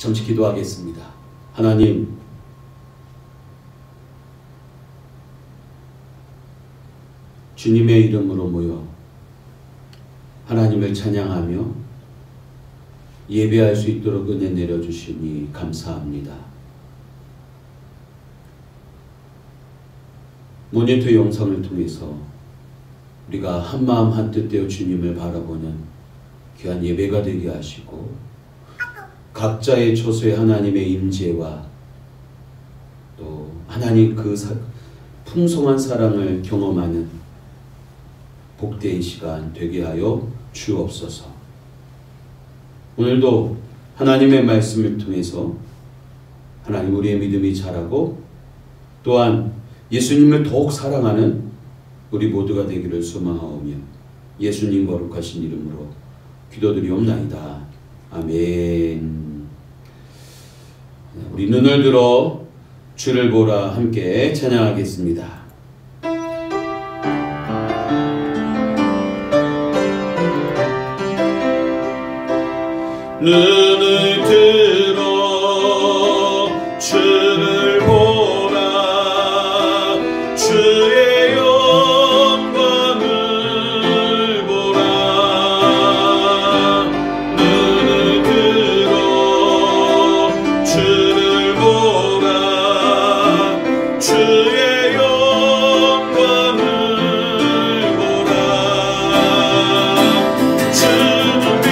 잠시 기도하겠습니다. 하나님, 주님의 이름으로 모여 하나님을 찬양하며 예배할 수 있도록 은혜 내려주시니 감사합니다. 모니터 영상을 통해서 우리가 한마음 한뜻 되어 주님을 바라보는 귀한 예배가 되게 하시고 각자의 처소에 하나님의 임재와 또 하나님 그 풍성한 사랑을 경험하는 복된 시간 되게 하여 주옵소서. 오늘도 하나님의 말씀을 통해서 하나님 우리의 믿음이 자라고 또한 예수님을 더욱 사랑하는 우리 모두가 되기를 소망하오며 예수님 거룩하신 이름으로 기도드리옵나이다. 아멘. 우리 눈을 들어 주를 보라 함께 찬양하겠습니다. 눈을 들어 주를 보라 주의 영광을 보라 눈을 들어 주를 보라 주의 영광을 보라 주님이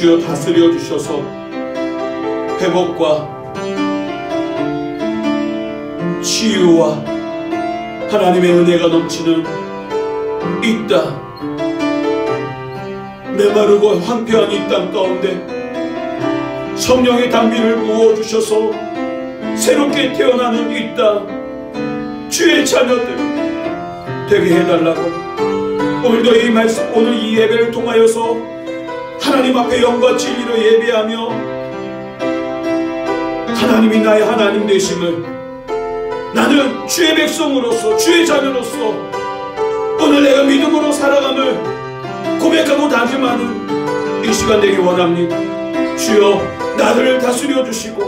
주여 다스려 주셔서 회복과 치유와 하나님의 은혜가 넘치는 이 땅, 메마르고 황폐한 이 땅 가운데 성령의 단비를 부어주셔서 새롭게 태어나는 이 땅, 주의 자녀들 되게 해달라고 오늘도 이 말씀, 오늘 이 예배를 통하여서 하나님 앞에 영과 진리로 예배하며 하나님이 나의 하나님 되심을, 나는 주의 백성으로서 주의 자녀로서 오늘 내가 믿음으로 살아감을 고백하고 다짐하는 이 시간 되기 원합니다. 주여 나를 다스려 주시고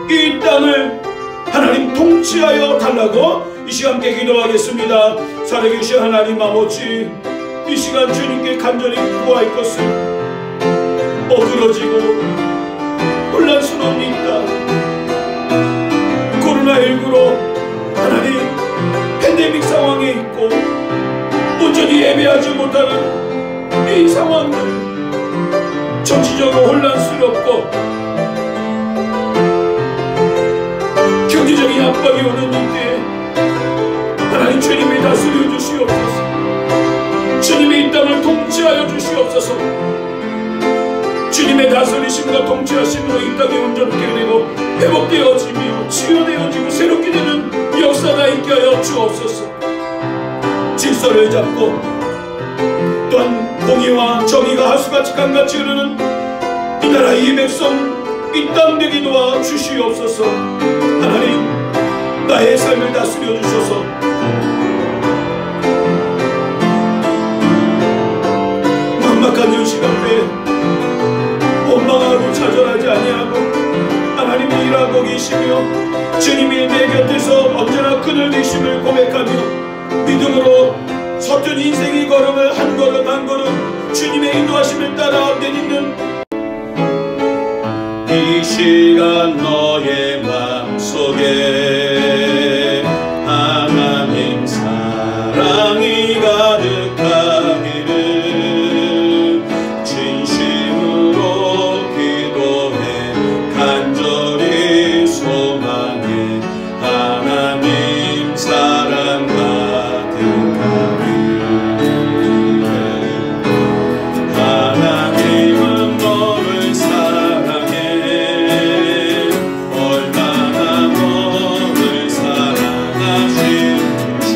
이 땅을 하나님 통치하여 달라고 이 시간 함께 기도하겠습니다. 살아계신 하나님 아버지, 이 시간 주님께 간절히 구할 것을 어그러지고 혼란스러운 이 땅, 코로나19로 하나님 팬데믹 상황에 있고 온전히 예배하지 못하는 이 상황을 정치적으로 혼란스럽고 경제적인 압박이 오는 이때에 하나님 주님이 다스려 주시옵소서. 주님이 이 땅을 통치하여 주시옵소서. 주님의 다스리심과 통치하심으로 이 땅이 온전하게 되고 회복되어지며 치유되어지고 새롭게 되는 역사가 있게 하여 주옵소서. 질서를 잡고 또한 공의와 정의가 하수같이 강같이 흐르는 이 나라 이 백성 이 땅 되게 도와 주시옵소서. 하나님 나의 삶을 다스려 주셔서 막막한 이 시간에 원망하고 좌절하지 아니하고 하나님이 일하고 계시며 주님이 내 곁에서 언제나 그늘 되심을 고백하며 믿음으로 서툰 인생의 걸음을 한 걸음 한 걸음 주님의 인도하심을 따라 내딛는 이 시간 너의 마음속에 하나님 사랑이 가득하기를 진심으로 기도해 간절히 소망해 하나님 사랑 가득하기를. 하나님은 너를 사랑해 얼마나 너를 사랑하시는지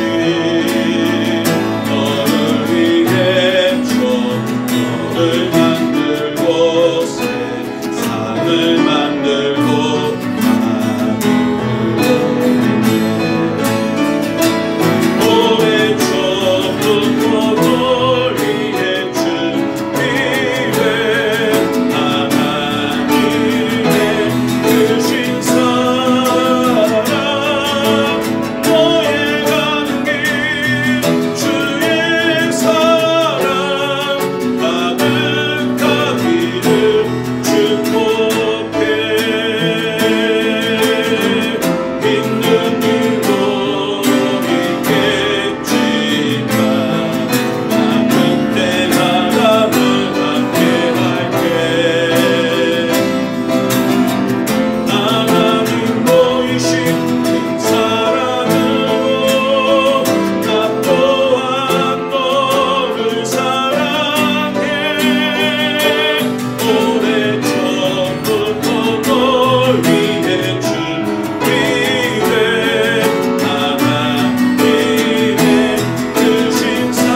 너를 위해 너를 만들고 세상을 만들고 오래 전부터 널 위해 준비해 하나님의 크신 사랑 너의 가는 길 주의 사랑 가득하기를 축복해. 있는 일도 있겠지만 나는 내 바람을 함께 할게. 하나님 보이신 그 사랑으로 나 또한 너를 사랑해. 오래 전부터 널 위해 준비해 하나님의 크신 사랑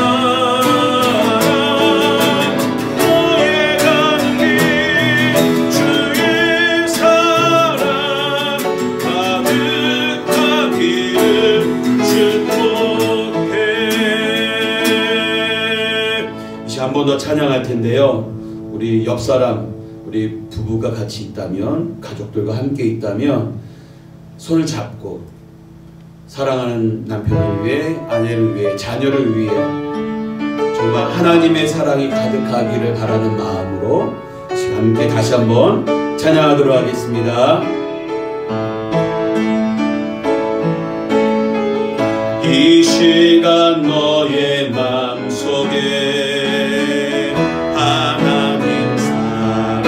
너의 가는 길 주의 사랑 가득하기를 축복해. 이제 한 번 더 찬양할 텐데요. 우리 옆 사람, 우리 부부가 같이 있다면, 가족들과 함께 있다면 손을 잡고 사랑하는 남편을 위해, 아내를 위해, 자녀를 위해 정말 하나님의 사랑이 가득하기를 바라는 마음으로 지금 함께 다시 한번 찬양하도록 하겠습니다. 이 시간 너의 마음속에 하나님 사랑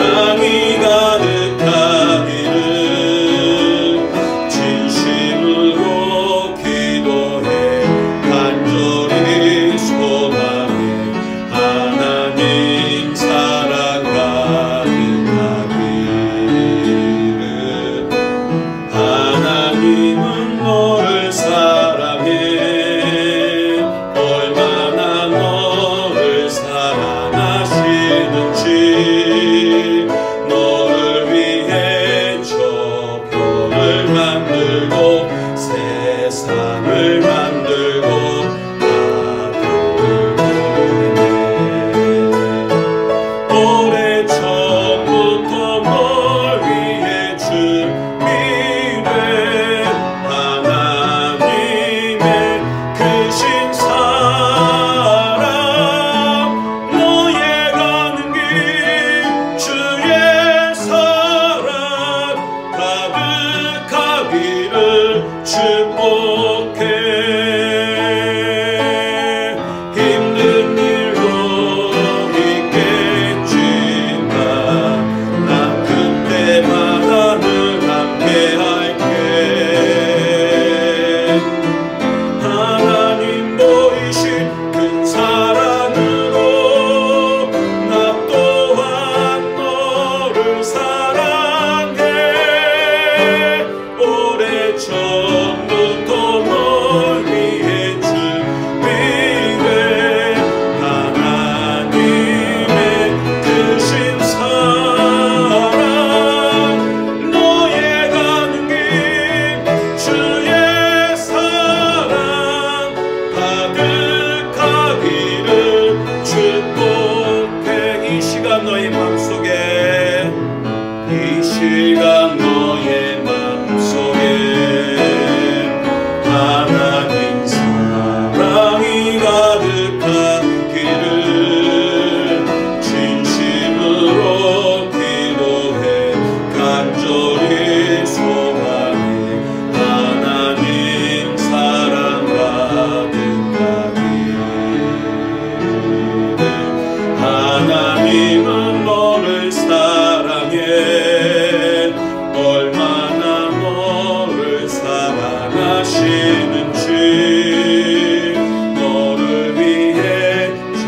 시간 너의 맘속에 하나님 사랑이 가득하기를 진심으로 기도해 간절히 소망해. 하나님 사랑 가득하기를. 하나님은 너를 사랑해. 얼마나 너를 사랑하시는지 너를 위해 저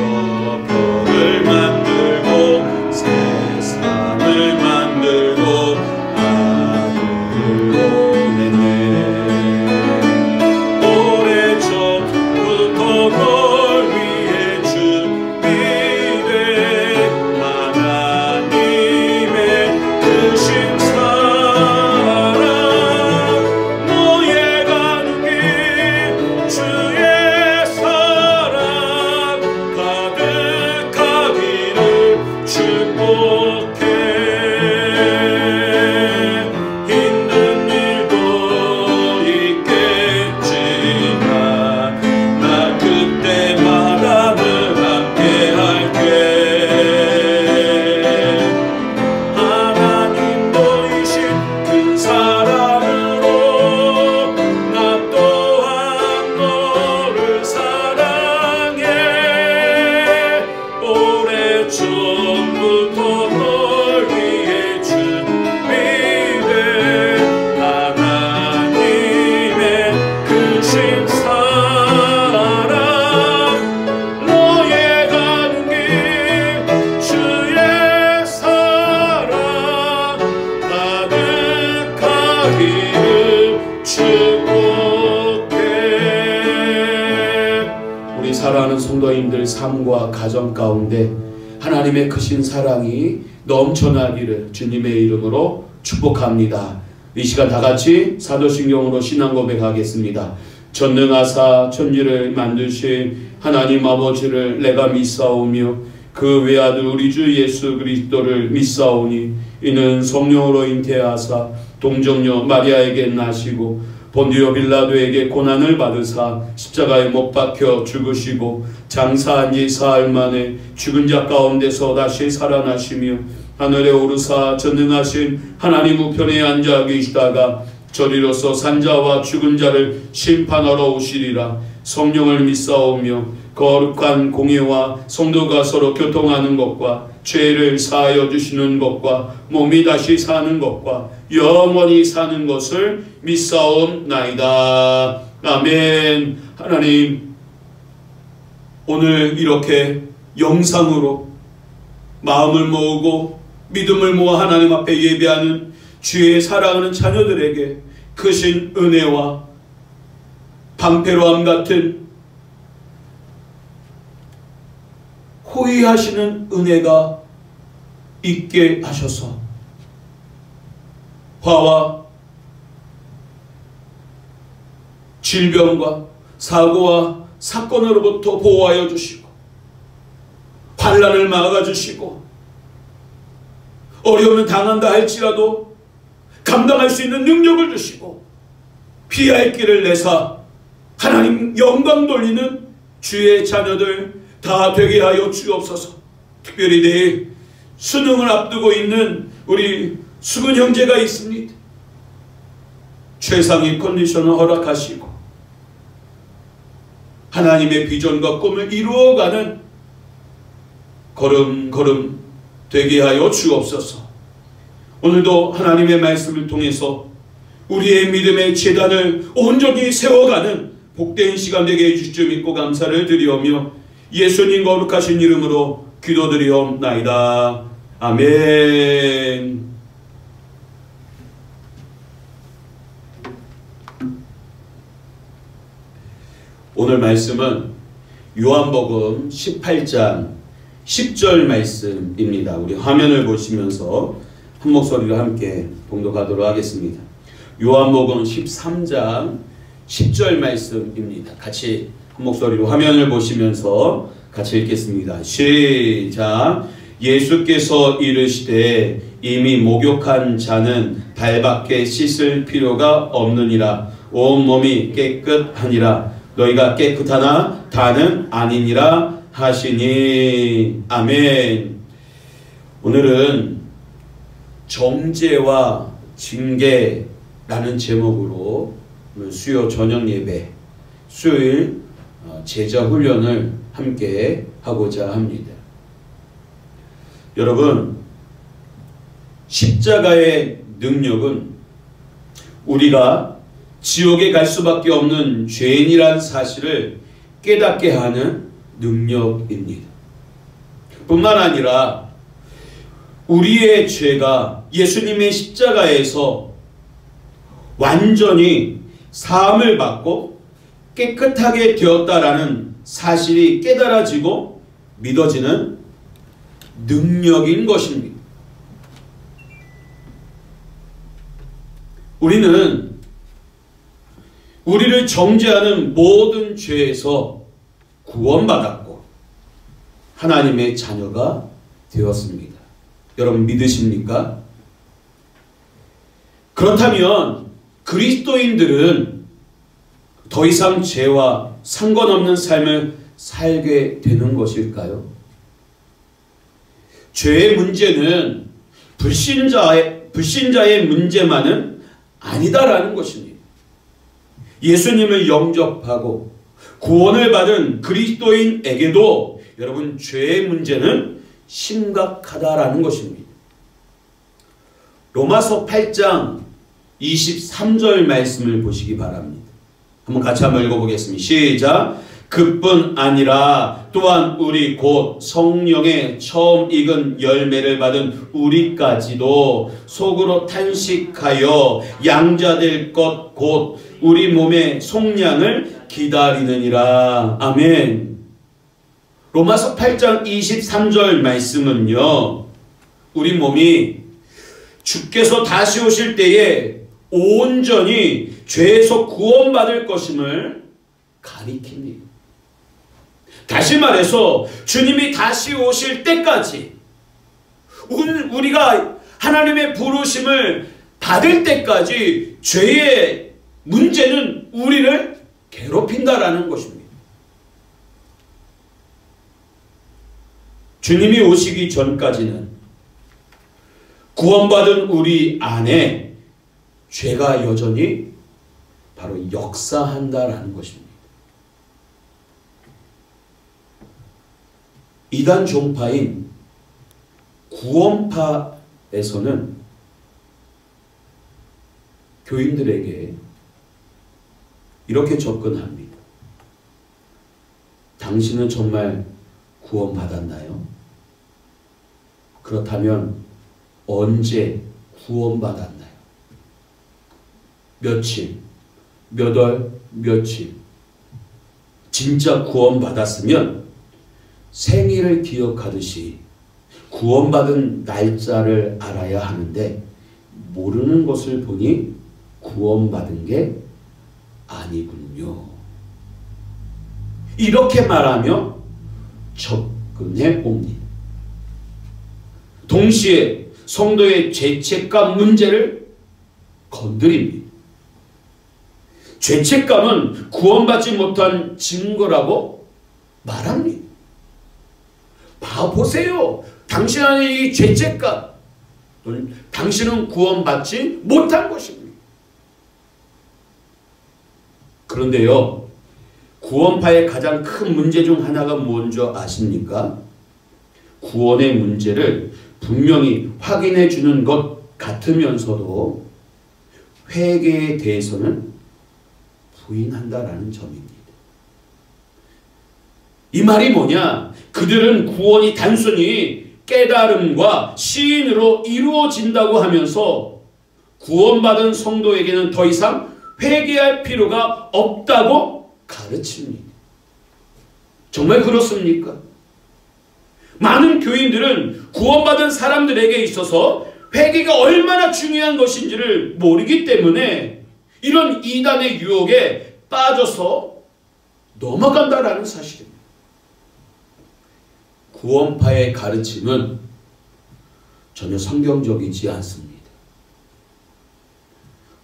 별을 만들고 세상을 만들고 아들을 보냈네. 오래전부터 널 위해 준비된 하나님의 크신 사랑 너의 가는 길 주의 사랑 가득하기를 축복해. 힘든 일도 있겠지만 나 그때마다 늘 함께 할게. 하나님 보이신 큰 사랑으로 나 또한 너를 사랑해. 오래전부터 널 위해 준비된 하나님의 크신 사랑 너의 가는 길 주의 사랑 가득하기를 축복해. 우리 사랑하는 성도님들 삶과 가정 가운데 하나님의 크신 사랑이 넘쳐나기를 주님의 이름으로 축복합니다. 이 시간 다 같이 사도신경으로 신앙 고백하겠습니다. 전능하사 천지를 만드신 하나님 아버지를 내가 믿사오며 그 외아들 우리 주 예수 그리스도를 믿사오니 이는 성령으로 잉태하사 동정녀 마리아에게 나시고 본디오 빌라도에게 고난을 받으사 십자가에 못 박혀 죽으시고 장사한 지 사흘 만에 죽은 자 가운데서 다시 살아나시며 하늘에 오르사 전능하신 하나님 우편에 앉아 계시다가 저리로서 산자와 죽은 자를 심판하러 오시리라. 성령을 믿사오며 거룩한 공예와 성도가 서로 교통하는 것과 죄를 사하여 주시는 것과 몸이 다시 사는 것과 영원히 사는 것을 믿사옵나이다. 아멘. 하나님, 오늘 이렇게 영상으로 마음을 모으고 믿음을 모아 하나님 앞에 예배하는 주의 사랑하는 자녀들에게 크신 은혜와 방패로함 같은 호의하시는 은혜가 있게 하셔서 화와 질병과 사고와 사건으로부터 보호하여 주시고 환난을 막아주시고 어려움을 당한다 할지라도 감당할 수 있는 능력을 주시고 피할 길을 내사 하나님 영광 돌리는 주의 자녀들 다 되게 하여 주옵소서. 특별히 내일 수능을 앞두고 있는 우리 수근 형제가 있습니다. 최상의 컨디션을 허락하시고 하나님의 비전과 꿈을 이루어가는 걸음걸음 되게 하여 주옵소서. 오늘도 하나님의 말씀을 통해서 우리의 믿음의 제단을 온전히 세워가는 복된 시간 되게 해주실 줄 믿고 감사를 드리오며 예수님 거룩하신 이름으로 기도드리옵나이다. 아멘. 오늘 말씀은 요한복음 18장 10절 말씀입니다. 우리 화면을 보시면서 한 목소리로 함께 봉독하도록 하겠습니다. 요한복음 13장 10절 말씀입니다. 같이 한 목소리로 화면을 보시면서 같이 읽겠습니다. 시작. 예수께서 이르시되 이미 목욕한 자는 발밖에 씻을 필요가 없느니라. 온몸이 깨끗하니라. 너희가 깨끗하나 다는 아니니라 하시니. 아멘. 오늘은 정죄와 징계라는 제목으로 수요 저녁 예배, 수요일 제자 훈련을 함께 하고자 합니다. 여러분, 십자가의 능력은 우리가 지옥에 갈 수밖에 없는 죄인이란 사실을 깨닫게 하는 능력입니다. 뿐만 아니라 우리의 죄가 예수님의 십자가에서 완전히 사함을 받고 깨끗하게 되었다라는 사실이 깨달아지고 믿어지는 능력인 것입니다. 우리는 우리를 정죄하는 모든 죄에서 구원받았고 하나님의 자녀가 되었습니다. 여러분 믿으십니까? 그렇다면 그리스도인들은 더 이상 죄와 상관없는 삶을 살게 되는 것일까요? 죄의 문제는 불신자의 문제만은 아니다라는 것입니다. 예수님을 영접하고 구원을 받은 그리스도인에게도 여러분 죄의 문제는 심각하다라는 것입니다. 로마서 8장 23절 말씀을 보시기 바랍니다. 한번 같이 한번 읽어보겠습니다. 시작. 그뿐 아니라 또한 우리 곧 성령의 처음 익은 열매를 받은 우리까지도 속으로 탄식하여 양자될 것 곧 우리 몸의 속량을 기다리느니라. 아멘. 로마서 8장 23절 말씀은요, 우리 몸이 주께서 다시 오실 때에 온전히 죄에서 구원받을 것임을 가리킵니다. 다시 말해서 주님이 다시 오실 때까지 우리가 하나님의 부르심을 받을 때까지 죄의 문제는 우리를 괴롭힌다라는 것입니다. 주님이 오시기 전까지는 구원받은 우리 안에 죄가 여전히 바로 역사한다라는 것입니다. 이단 종파인 구원파에서는 교인들에게 이렇게 접근합니다. 당신은 정말 구원받았나요? 그렇다면 언제 구원받았나요? 며칠, 몇 월, 며칠. 진짜 구원받았으면 생일을 기억하듯이 구원받은 날짜를 알아야 하는데 모르는 것을 보니 구원받은 게 아니군요. 이렇게 말하며 접근해 옵니다. 동시에 성도의 죄책감 문제를 건드립니다. 죄책감은 구원받지 못한 증거라고 말합니다. 보세요. 당신 안에 이 죄책감, 당신은 구원받지 못한 것입니다. 그런데요, 구원파의 가장 큰 문제 중 하나가 뭔지 아십니까? 구원의 문제를 분명히 확인해 주는 것 같으면서도 회개에 대해서는 부인한다라는 점입니다. 이 말이 뭐냐? 그들은 구원이 단순히 깨달음과 시인으로 이루어진다고 하면서 구원받은 성도에게는 더 이상 회개할 필요가 없다고 가르칩니다. 정말 그렇습니까? 많은 교인들은 구원받은 사람들에게 있어서 회개가 얼마나 중요한 것인지를 모르기 때문에 이런 이단의 유혹에 빠져서 넘어간다라는 사실입니다. 구원파의 가르침은 전혀 성경적이지 않습니다.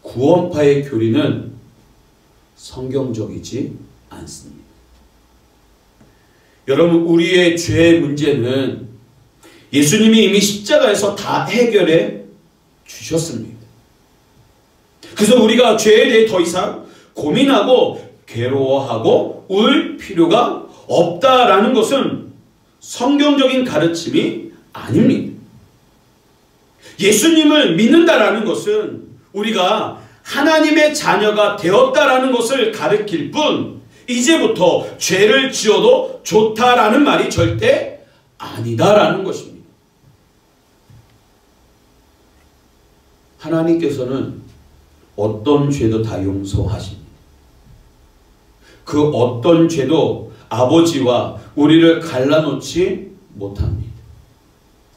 구원파의 교리는 성경적이지 않습니다. 여러분, 우리의 죄의 문제는 예수님이 이미 십자가에서 다 해결해 주셨습니다. 그래서 우리가 죄에 대해 더 이상 고민하고 괴로워하고 울 필요가 없다라는 것은 성경적인 가르침이 아닙니다. 예수님을 믿는다라는 것은 우리가 하나님의 자녀가 되었다라는 것을 가르칠 뿐, 이제부터 죄를 지어도 좋다라는 말이 절대 아니다라는 것입니다. 하나님께서는 어떤 죄도 다 용서하십니다. 그 어떤 죄도 아버지와 우리를 갈라놓지 못합니다.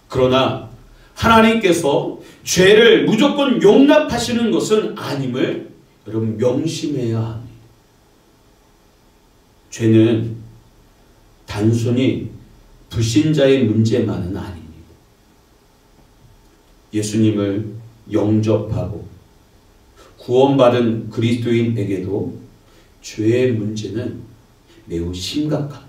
그러나 하나님께서 죄를 무조건 용납하시는 것은 아님을 여러분 명심해야 합니다. 죄는 단순히 불신자의 문제만은 아닙니다. 예수님을 영접하고 구원받은 그리스도인에게도 죄의 문제는 매우 심각합니다.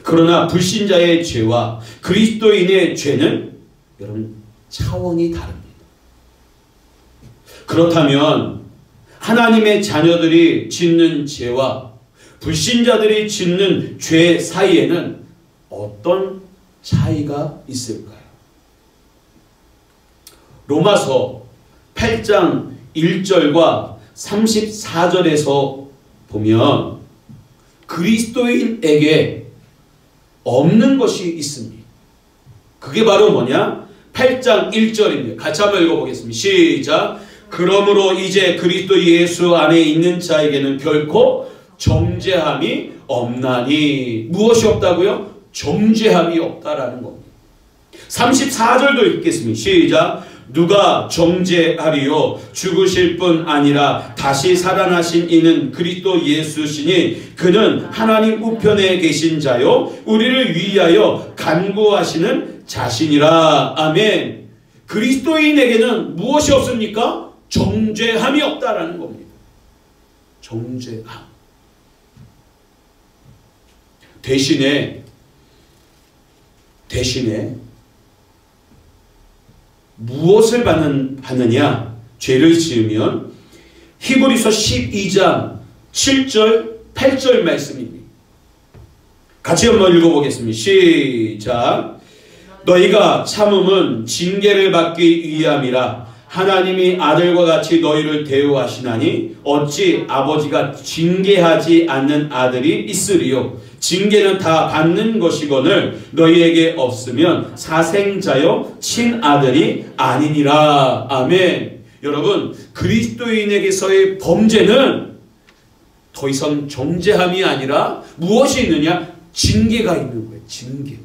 그러나 불신자의 죄와 그리스도인의 죄는 여러분 차원이 다릅니다. 그렇다면 하나님의 자녀들이 짓는 죄와 불신자들이 짓는 죄 사이에는 어떤 차이가 있을까요? 로마서 8장 1절과 34절에서 보면 그리스도인에게 없는 것이 있습니다. 그게 바로 뭐냐? 8장 1절입니다. 같이 한번 읽어보겠습니다. 시작. 그러므로 이제 그리스도 예수 안에 있는 자에게는 결코 정죄함이 없나니. 무엇이 없다고요? 정죄함이 없다라는 겁니다. 34절도 읽겠습니다. 시작. 누가 정죄하리요? 죽으실 뿐 아니라 다시 살아나신 이는 그리스도 예수시니 그는 하나님 우편에 계신 자요 우리를 위하여 간구하시는 자신이라. 아멘. 그리스도인에게는 무엇이 없습니까? 정죄함이 없다라는 겁니다. 정죄함. 대신에 무엇을 받느냐? 죄를 지으면 히브리서 12장 7절 8절 말씀입니다. 같이 한번 읽어보겠습니다. 시작. 너희가 참음은 징계를 받기 위함이라. 하나님이 아들과 같이 너희를 대우하시나니 어찌 아버지가 징계하지 않는 아들이 있으리요? 징계는 다 받는 것이거늘 너희에게 없으면 사생자요 친아들이 아니니라. 아멘. 여러분, 그리스도인에게서의 범죄는 더 이상 정죄함이 아니라 무엇이 있느냐? 징계가 있는 거예요. 징계.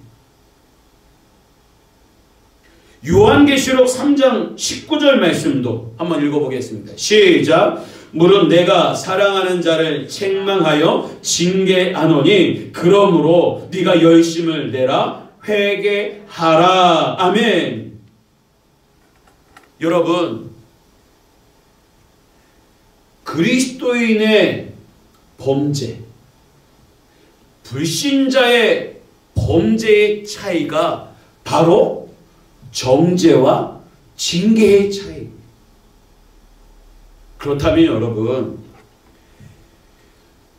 요한계시록 3장 19절 말씀도 한번 읽어보겠습니다. 시작. 물론 내가 사랑하는 자를 책망하여 징계하노니 그러므로 네가 열심을 내라 회개하라. 아멘. 여러분, 그리스도인의 범죄, 불신자의 범죄의 차이가 바로 정죄와 징계의 차이입니다. 그렇다면 여러분,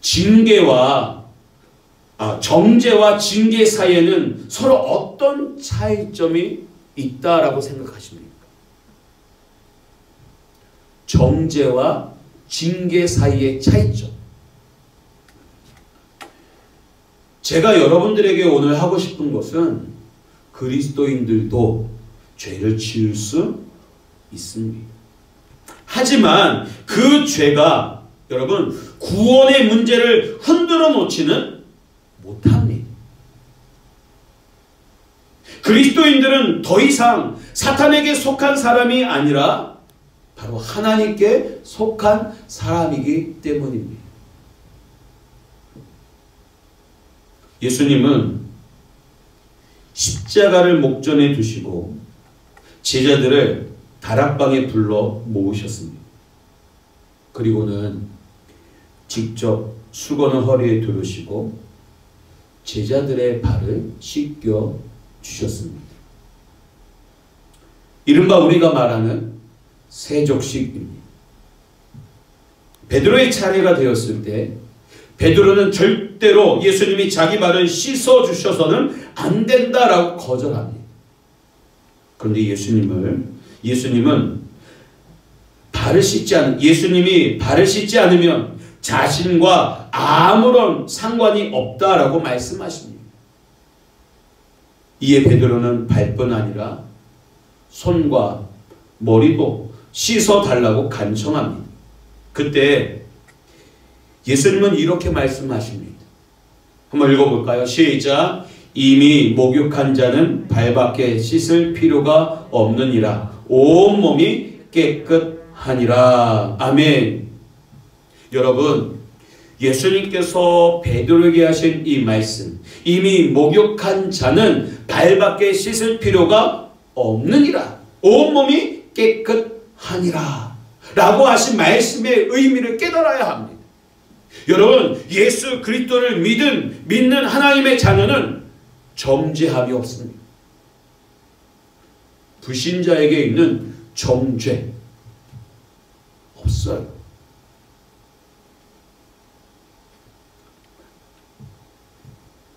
정죄와 징계 사이에는 서로 어떤 차이점이 있다라고 생각하십니까? 정죄와 징계 사이의 차이점. 제가 여러분들에게 오늘 하고 싶은 것은 그리스도인들도 죄를 지을 수 있습니다. 하지만 그 죄가 여러분 구원의 문제를 흔들어 놓지는 못합니다. 그리스도인들은 더 이상 사탄에게 속한 사람이 아니라 바로 하나님께 속한 사람이기 때문입니다. 예수님은 십자가를 목전에 두시고 제자들을 다락방에 불러 모으셨습니다. 그리고는 직접 수건을 허리에 두르시고 제자들의 발을 씻겨 주셨습니다. 이른바 우리가 말하는 세족식입니다. 베드로의 차례가 되었을 때 베드로는 절대로 예수님이 자기 발을 씻어 주셔서는 안 된다라고 거절합니다. 그런데 예수님은 예수님이 발을 씻지 않으면 자신과 아무런 상관이 없다라고 말씀하십니다. 이에 베드로는 발뿐 아니라 손과 머리도 씻어 달라고 간청합니다. 그때 예수님은 이렇게 말씀하십니다. 한번 읽어볼까요? 시작. 이미 목욕한 자는 발밖에 씻을 필요가 없느니라. 온몸이 깨끗하니라. 아멘. 여러분, 예수님께서 베드로에게 하신 이 말씀, 이미 목욕한 자는 발밖에 씻을 필요가 없느니라. 온몸이 깨끗하니라. 라고 하신 말씀의 의미를 깨달아야 합니다. 여러분, 예수 그리스도를 믿는 하나님의 자녀는 정죄함이 없습니다. 불신자에게 있는 정죄 없어요.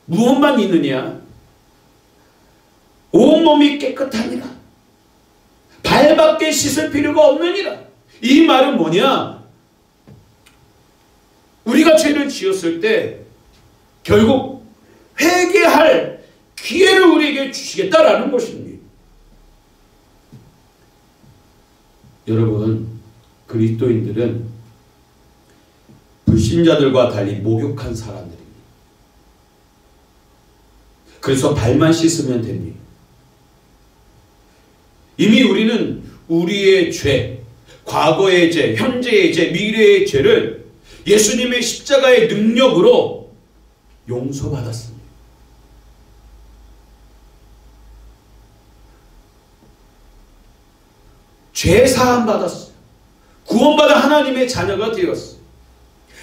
무엇만 있느냐? 온몸이 깨끗하니라. 발밖에 씻을 필요가 없느니라. 이 말은 뭐냐? 우리가 죄를 지었을 때 결국 회개할 기회를 우리에게 주시겠다라는 것입니다. 여러분, 그리스도인들은 불신자들과 달리 목욕한 사람들입니다. 그래서 발만 씻으면 됩니다. 이미 우리는 우리의 죄, 과거의 죄, 현재의 죄, 미래의 죄를 예수님의 십자가의 능력으로 용서받았습니다. 죄 사함 받았어요. 구원받아 하나님의 자녀가 되었어요.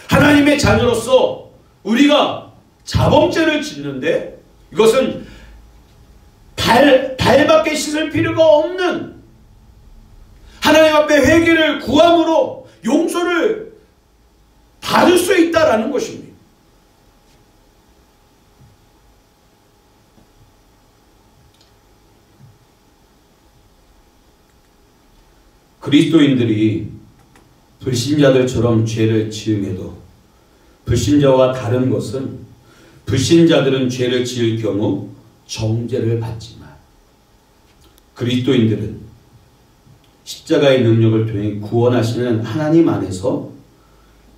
하나님의 자녀로서 우리가 자범죄를 짓는데 이것은 발밖에 씻을 필요가 없는 하나님 앞에 회개를 구함으로 용서를 받을 수 있다라는 것입니다. 그리스도인들이 불신자들처럼 죄를 지음에도 불신자와 다른 것은 불신자들은 죄를 지을 경우 정죄를 받지만 그리스도인들은 십자가의 능력을 통해 구원하시는 하나님 안에서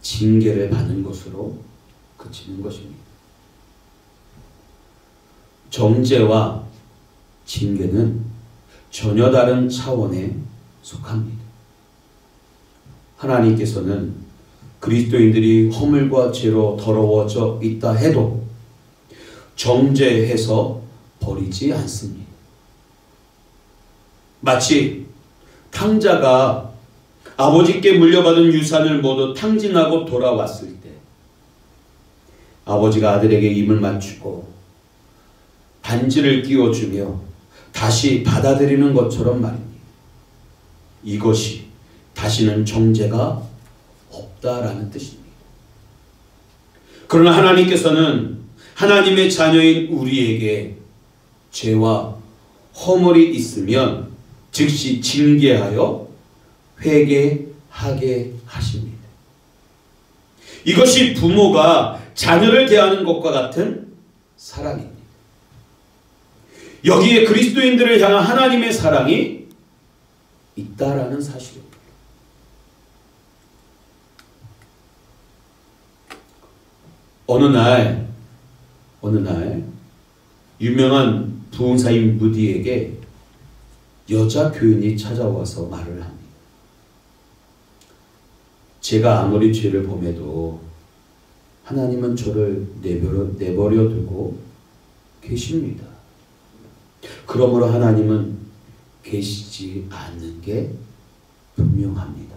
징계를 받는 것으로 그치는 것입니다. 정죄와 징계는 전혀 다른 차원에 속합니다. 하나님께서는 그리스도인들이 허물과 죄로 더러워져 있다 해도 정죄해서 버리지 않습니다. 마치 탕자가 아버지께 물려받은 유산을 모두 탕진하고 돌아왔을 때 아버지가 아들에게 입을 맞추고 반지를 끼워주며 다시 받아들이는 것처럼 말입니다. 이것이 다시는 정죄가 없다라는 뜻입니다. 그러나 하나님께서는 하나님의 자녀인 우리에게 죄와 허물이 있으면 즉시 징계하여 회개하게 하십니다. 이것이 부모가 자녀를 대하는 것과 같은 사랑입니다. 여기에 그리스도인들을 향한 하나님의 사랑이 있다라는 사실입니다. 어느 날 유명한 부흥사인 무디에게 여자 교인이 찾아와서 말을 합니다. 제가 아무리 죄를 범해도 하나님은 저를 내버려 두고 계십니다. 그러므로 하나님은 계시지 않는 게 분명합니다.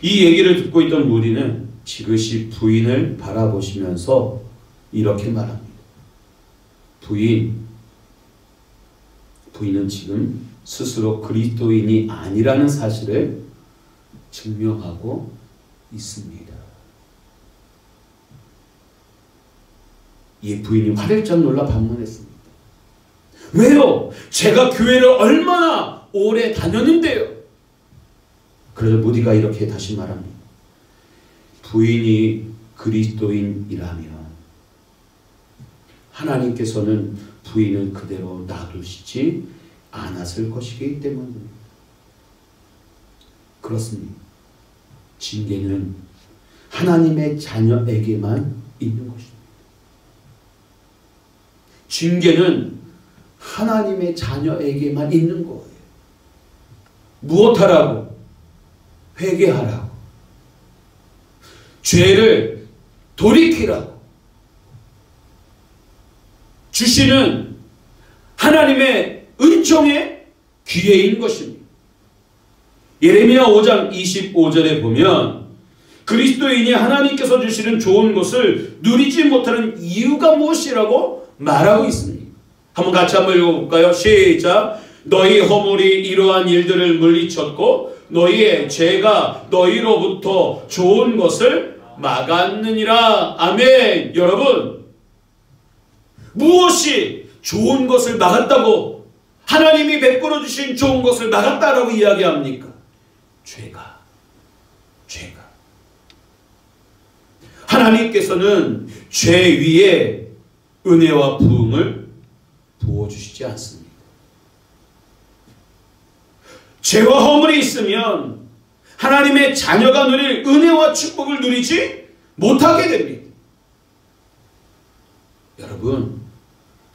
이 얘기를 듣고 있던 무리는 지그시 부인을 바라보시면서 이렇게 말합니다. 부인은 지금 스스로 그리스도인이 아니라는 사실을 증명하고 있습니다. 이 부인이 화들짝 놀라 반문했습니다. 왜요? 제가 교회를 얼마나 오래 다녔는데요. 그래서 무디가 이렇게 다시 말합니다. 부인이 그리스도인이라면 하나님께서는 부인을 그대로 놔두시지 않았을 것이기 때문입니다. 그렇습니다. 징계는 하나님의 자녀에게만 있는 것입니다. 징계는 하나님의 자녀에게만 있는 거예요. 무엇하라고? 회개하라고. 죄를 돌이키라고. 주시는 하나님의 은총의 기회인 것입니다. 예레미야 5장 25절에 보면 그리스도인이 하나님께서 주시는 좋은 것을 누리지 못하는 이유가 무엇이라고 말하고 있습니다. 한번 같이 한번 읽어볼까요? 시작. 너희 허물이 이러한 일들을 물리쳤고 너희의 죄가 너희로부터 좋은 것을 막았느니라. 아멘. 여러분, 무엇이 좋은 것을 막았다고 하나님이 베풀어 주신 좋은 것을 막았다라고 이야기합니까? 죄가. 하나님께서는 죄 위에 은혜와 부흥을 부어주시지 않습니다. 죄와 허물이 있으면 하나님의 자녀가 누릴 은혜와 축복을 누리지 못하게 됩니다. 여러분,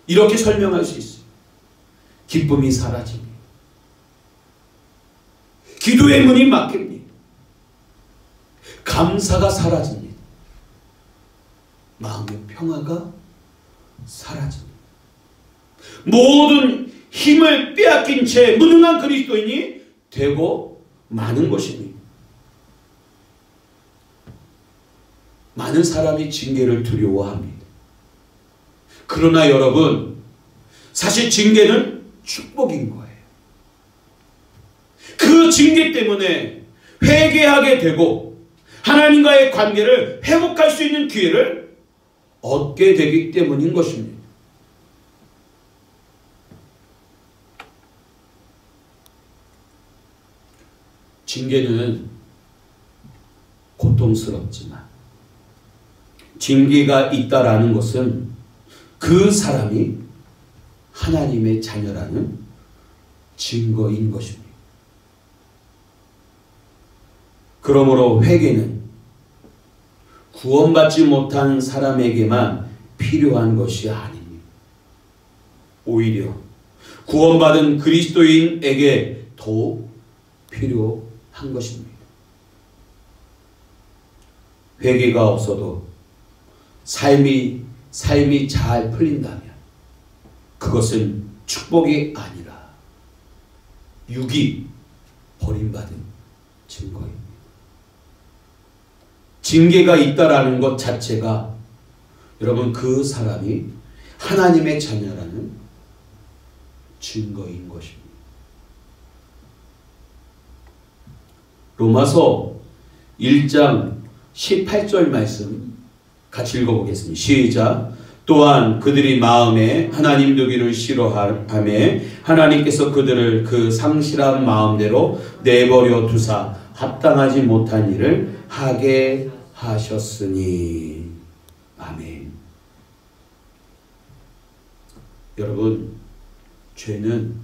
이렇게 설명할 수 있어요. 기쁨이 사라집니다. 기도의 문이 막힙니다. 감사가 사라집니다. 마음의 평화가 사라집니다. 모든 힘을 빼앗긴 채 무능한 그리스도인이 되고 마는 것입니다. 많은 사람이 징계를 두려워합니다. 그러나 여러분, 사실 징계는 축복인 거예요. 그 징계 때문에 회개하게 되고 하나님과의 관계를 회복할 수 있는 기회를 얻게 되기 때문인 것입니다. 징계는 고통스럽지만 징계가 있다라는 것은 그 사람이 하나님의 자녀라는 증거인 것입니다. 그러므로 회개는 구원받지 못한 사람에게만 필요한 것이 아닙니다. 오히려 구원받은 그리스도인에게 더욱 필요한 것입니다. 회개가 없어도 삶이 잘 풀린다면 그것은 축복이 아니라 육이 버림받은 증거입니다. 징계가 있다라는 것 자체가 여러분 그 사람이 하나님의 자녀라는 증거인 것입니다. 로마서 1장 18절 말씀 같이 읽어보겠습니다. 시작. 또한 그들이 마음에 하나님 두기를 싫어하매 하나님께서 그들을 그 상실한 마음대로 내버려 두사 합당하지 못한 일을 하게 하셨으니. 아멘. 여러분, 죄는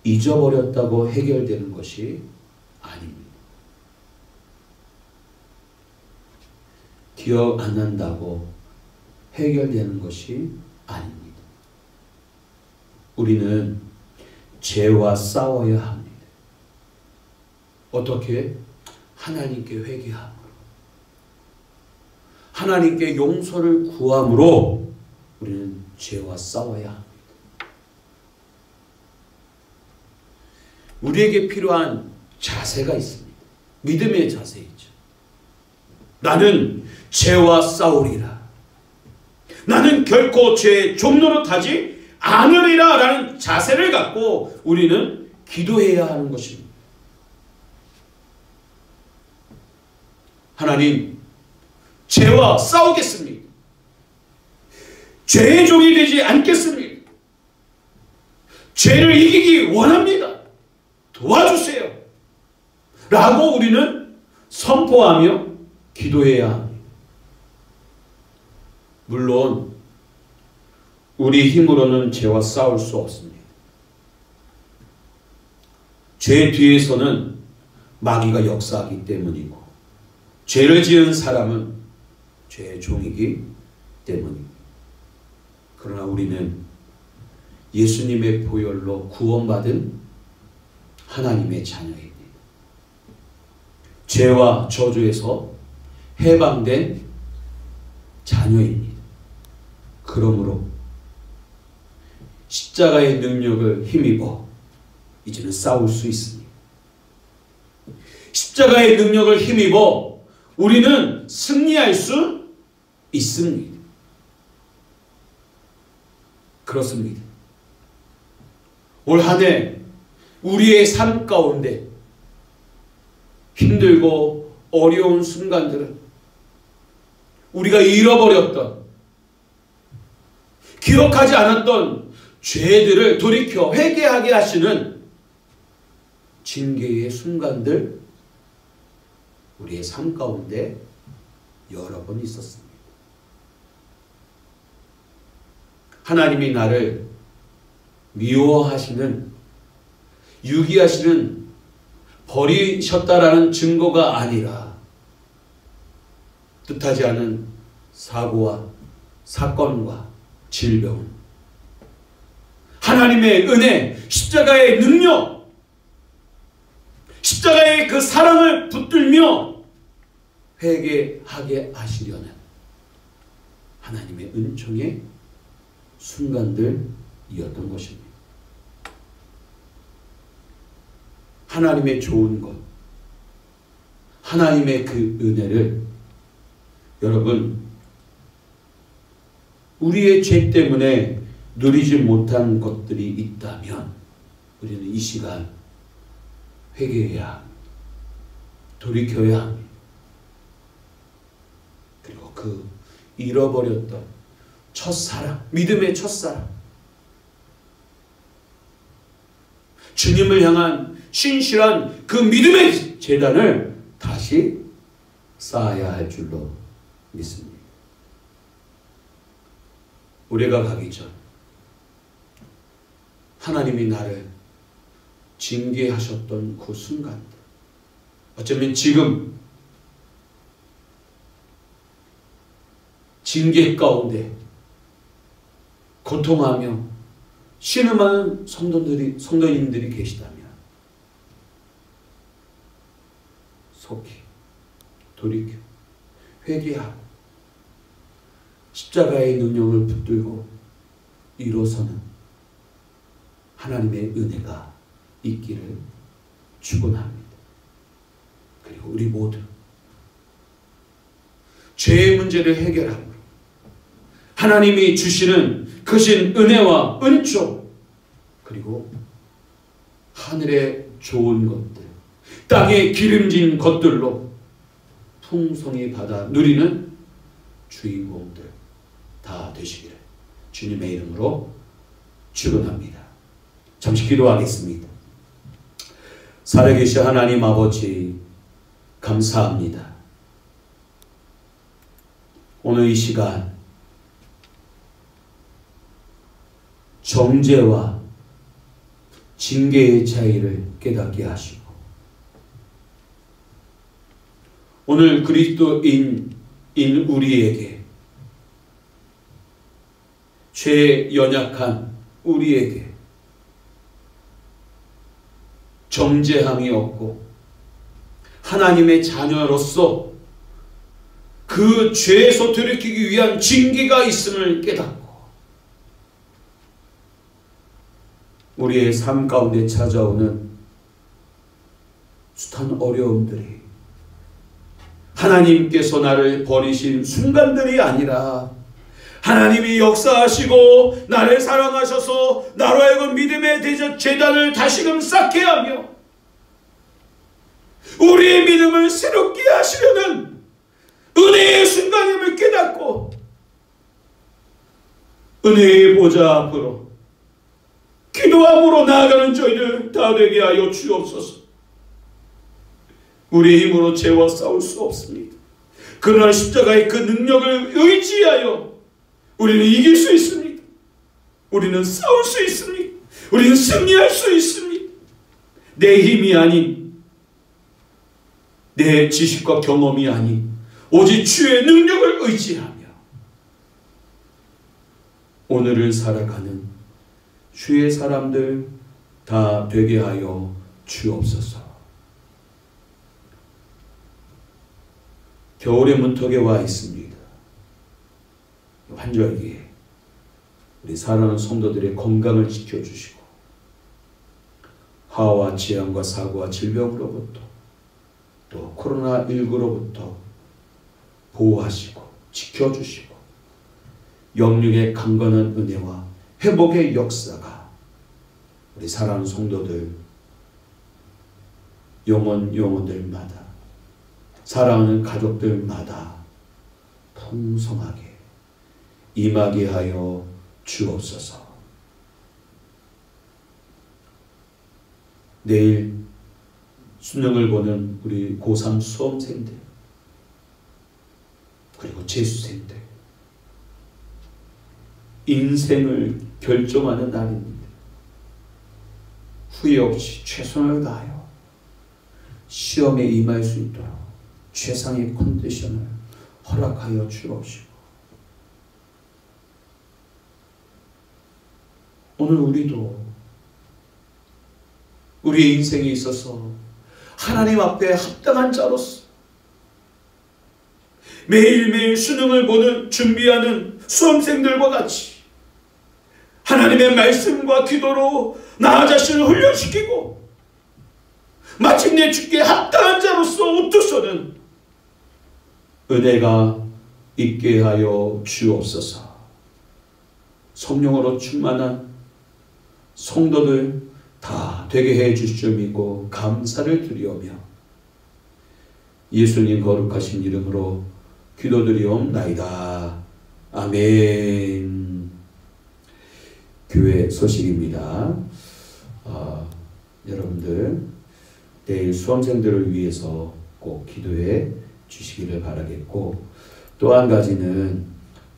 잊어버렸다고 해결되는 것이 아닙니다. 기억 안 난다고 해결되는 것이 아닙니다. 우리는 죄와 싸워야 합니다. 어떻게? 하나님께 회개함으로, 하나님께 용서를 구함으로 우리는 죄와 싸워야 합니다. 우리에게 필요한 자세가 있습니다. 믿음의 자세이죠. 나는 죄와 싸우리라. 나는 결코 죄의 종노릇하지 않으리라 라는 자세를 갖고 우리는 기도해야 하는 것입니다. 하나님, 죄와 싸우겠습니다. 죄의 종이 되지 않겠습니다. 죄를 이기기 원합니다. 도와주세요. 라고 우리는 선포하며 기도해야 합니다. 물론 우리 힘으로는 죄와 싸울 수 없습니다. 죄 뒤에서는 마귀가 역사하기 때문이고 죄를 지은 사람은 죄의 종이기 때문입니다. 그러나 우리는 예수님의 보혈로 구원받은 하나님의 자녀입니다. 죄와 저주에서 해방된 자녀입니다. 그러므로 십자가의 능력을 힘입어 이제는 싸울 수 있습니다. 십자가의 능력을 힘입어 우리는 승리할 수 있습니다. 그렇습니다. 올 한 해 우리의 삶 가운데 힘들고 어려운 순간들은 우리가 잃어버렸던, 기억하지 않았던 죄들을 돌이켜 회개하게 하시는 징계의 순간들 우리의 삶 가운데 여러 번 있었습니다. 하나님이 나를 미워하시는, 유기하시는, 버리셨다라는 증거가 아니라 뜻하지 않은 사고와 사건과 질병, 하나님의 은혜, 십자가의 능력, 십자가의 그 사랑을 붙들며 회개하게 하시려는 하나님의 은총의 순간들이었던 것입니다. 하나님의 좋은 것, 하나님의 그 은혜를 여러분, 우리의 죄 때문에 누리지 못한 것들이 있다면 우리는 이 시간 회개해야 합니다. 돌이켜야 합니다. 그리고 그 잃어버렸던 첫사랑, 믿음의 첫사랑, 주님을 향한 신실한 그 믿음의 재단을 다시 쌓아야 할 줄로 믿습니다. 우리가 가기 전 하나님이 나를 징계하셨던 그 순간들, 어쩌면 지금 징계 가운데 고통하며 신음하는 성도님들이 계시다면 속히 돌이켜 회개하고 십자가의 능력을 붙들고 일어서는 하나님의 은혜가 있기를 축원합니다. 그리고 우리 모두 죄의 문제를 해결하고 하나님이 주시는 크신 은혜와 은총, 그리고 하늘의 좋은 것들, 땅에 기름진 것들로 풍성히 받아 누리는 주인공들 다 되시기를 주님의 이름으로 축원합니다. 잠시 기도하겠습니다. 살아계신 하나님 아버지, 감사합니다. 오늘 이 시간 정죄와 징계의 차이를 깨닫게 하시고 오늘 그리스도인 우리에게, 죄에 연약한 우리에게 정죄함이 없고 하나님의 자녀로서 그 죄에서 돌이키기 위한 징계가 있음을 깨닫고 우리의 삶 가운데 찾아오는 숱한 어려움들이 하나님께서 나를 버리신 순간들이 아니라 하나님이 역사하시고 나를 사랑하셔서 나로 하여금 믿음의 제단을 다시금 쌓게 하며 우리의 믿음을 새롭게 하시려는 은혜의 순간임을 깨닫고 은혜의 보좌 앞으로 기도함으로 나아가는 저희들 다 되게 하여 주옵소서. 우리의 힘으로 죄와 싸울 수 없습니다. 그러나 십자가의 그 능력을 의지하여 우리는 이길 수 있습니다. 우리는 싸울 수 있습니다. 우리는 승리할 수 있습니다. 내 힘이 아닌, 내 지식과 경험이 아닌 오직 주의 능력을 의지하며 오늘을 살아가는 주의 사람들 다 되게 하여 주옵소서. 겨울의 문턱에 와 있습니다. 환절기에 우리 사랑하는 성도들의 건강을 지켜주시고 화와 재앙과 사고와 질병으로부터 또 코로나19로부터 보호하시고 지켜주시고 영육의 강건한 은혜와 회복의 역사가 우리 사랑하는 성도들 영혼들마다 사랑하는 가족들마다 풍성하게 임하게 하여 주옵소서. 내일 수능을 보는 우리 고3 수험생들 그리고 재수생들 인생을 결정하는 날입니다. 후회 없이 최선을 다하여 시험에 임할 수 있도록 최상의 컨디션을 허락하여 주옵시고 오늘 우리도 우리의 인생에 있어서 하나님 앞에 합당한 자로서 매일매일 수능을 보는 준비하는 수험생들과 같이 하나님의 말씀과 기도로 나 자신을 훈련시키고 마침내 주께 합당한 자로서 우투서는 은혜가 있게 하여 주옵소서. 성령으로 충만한 성도들 다 되게 해 주시옵이고 감사를 드리오며 예수님 거룩하신 이름으로 기도드리옵나이다. 아멘. 교회 소식입니다. 여러분들 내일 수험생들을 위해서 꼭 기도해 주시기를 바라겠고 또 한 가지는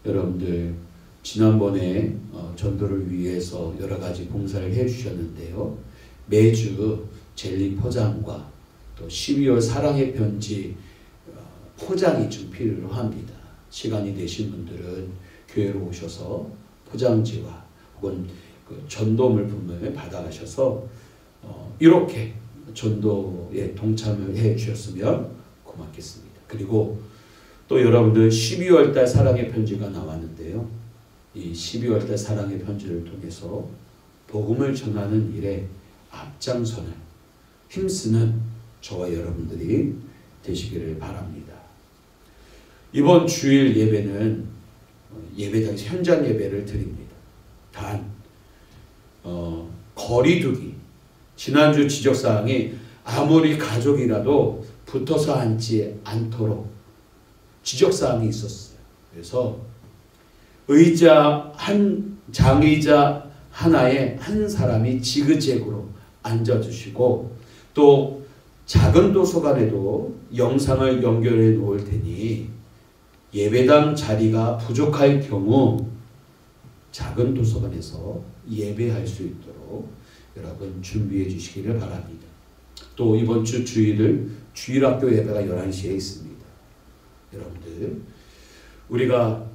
여러분들 지난번에 전도를 위해서 여러 가지 봉사를 해 주셨는데요. 매주 젤리 포장과 또 12월 사랑의 편지 포장이 좀 필요합니다. 시간이 되신 분들은 교회로 오셔서 포장지와 혹은 그 전도 물품을 받아가셔서 이렇게 전도에 동참을 해 주셨으면 고맙겠습니다. 그리고 또 여러분들 12월달 사랑의 편지가 나왔는데요. 이 12월달 사랑의 편지를 통해서 복음을 전하는 일에 앞장서는 힘쓰는 저와 여러분들이 되시기를 바랍니다. 이번 주일 예배는 예배당에서 현장 예배를 드립니다. 단 거리두기 지난주 지적사항이 아무리 가족이라도 붙어서 앉지 않도록 지적사항이 있었어요. 그래서 장의자 하나에 한 사람이 지그재그로 앉아주시고 또 작은 도서관에도 영상을 연결해 놓을 테니 예배당 자리가 부족할 경우 작은 도서관에서 예배할 수 있도록 여러분 준비해 주시기를 바랍니다. 또 이번 주 주일을 주일학교 예배가 11시에 있습니다. 여러분들 우리가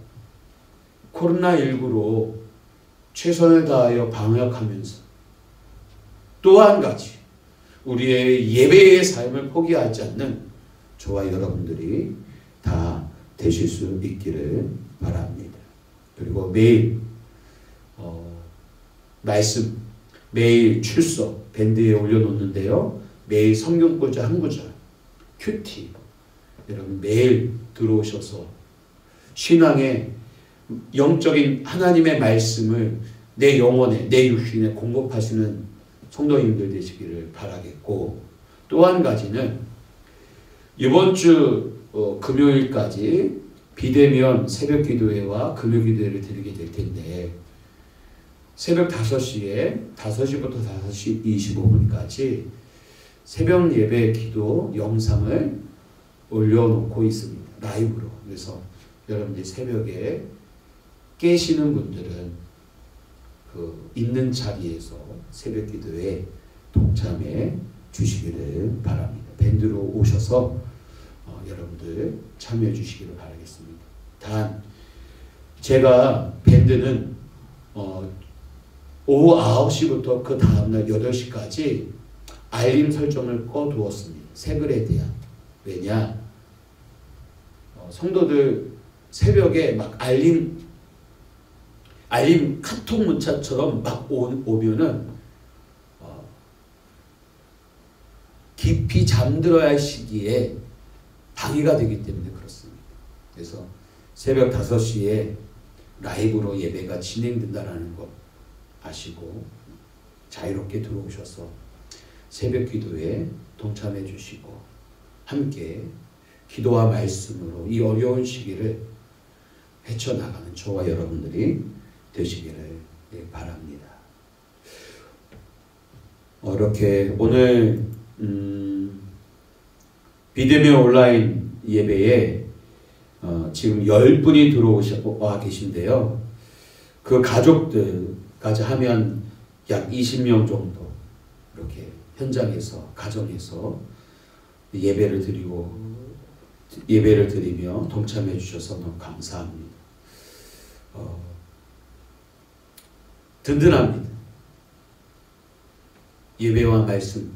코로나19로 최선을 다하여 방역하면서 또 한 가지 우리의 예배의 삶을 포기하지 않는 저와 여러분들이 다 되실 수 있기를 바랍니다. 그리고 매일 말씀 매일 출석 밴드에 올려놓는데요. 매일 성경 구절 한 구절, 큐티 여러분 매일 들어오셔서 신앙의 영적인 하나님의 말씀을 내 영혼에 내 육신에 공급하시는 성도님들 되시기를 바라겠고, 또 한 가지는 이번 주 금요일까지 비대면 새벽 기도회와 금요 기도회를 드리게 될 텐데, 새벽 5시에 5시부터 5시 25분까지 새벽 예배 기도 영상을 올려놓고 있습니다. 라이브로. 그래서 여러분들이 새벽에 깨시는 분들은 그 있는 자리에서 새벽 기도에 동참해 주시기를 바랍니다. 밴드로 오셔서 여러분들 참여해 주시기를 바라겠습니다. 단 제가 밴드는 오후 9시부터 그 다음날 8시까지 알림 설정을 꺼두었습니다. 새 글에 대한. 왜냐? 성도들 새벽에 막 알림 카톡 문자처럼 막 오면은 깊이 잠들어야 할 시기에 방해가 되기 때문에 그렇습니다. 그래서 새벽 5시에 라이브로 예배가 진행된다는 것 아시고 자유롭게 들어오셔서 새벽 기도에 동참해 주시고 함께 기도와 말씀으로 이 어려운 시기를 헤쳐나가는 저와 여러분들이 되시기를 바랍니다. 이렇게 오늘 비대면 온라인 예배에 지금 10분이 들어와 계신데요. 그 가족들까지 하면 약 20명 정도 이렇게 현장에서 가정에서 예배를 드리며 동참해 주셔서 너무 감사합니다. 든든합니다. 예배와 말씀,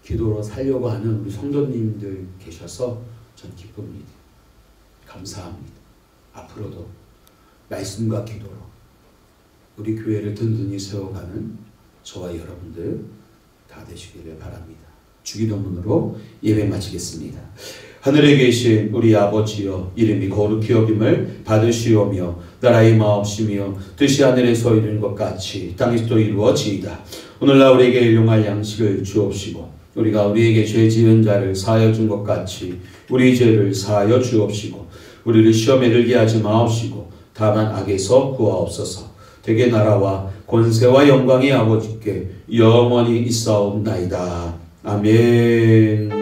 기도로 살려고 하는 우리 성도님들 계셔서 전 기쁩니다. 감사합니다. 앞으로도 말씀과 기도로 우리 교회를 든든히 세워가는 저와 여러분들 다 되시기를 바랍니다. 주기도문으로 예배 마치겠습니다. 하늘에 계신 우리 아버지여, 이름이 거룩히 여김을 받으시오며 나라의 마옵시며 뜻이 하늘에서 이루는 것 같이 땅에서도 이루어지이다. 오늘날 우리에게 일용할 양식을 주옵시고 우리가 우리에게 죄 지은 자를 사하여 준 것 같이 우리 죄를 사하여 주옵시고 우리를 시험에 들게 하지 마옵시고 다만 악에서 구하옵소서. 되게 나라와 권세와 영광이 아버지께 영원히 있사옵나이다. 아멘.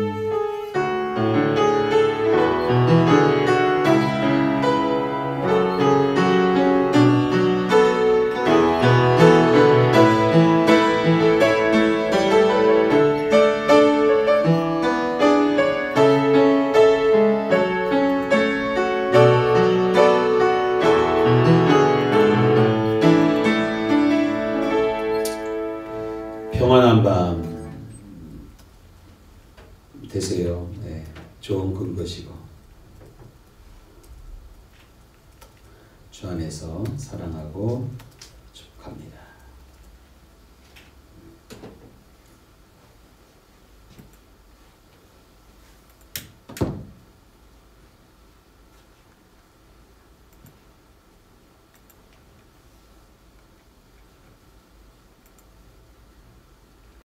평안한 밤 되세요. 네, 좋은 꿈 꾸시고 주 안에서 사랑하고 축복합니다.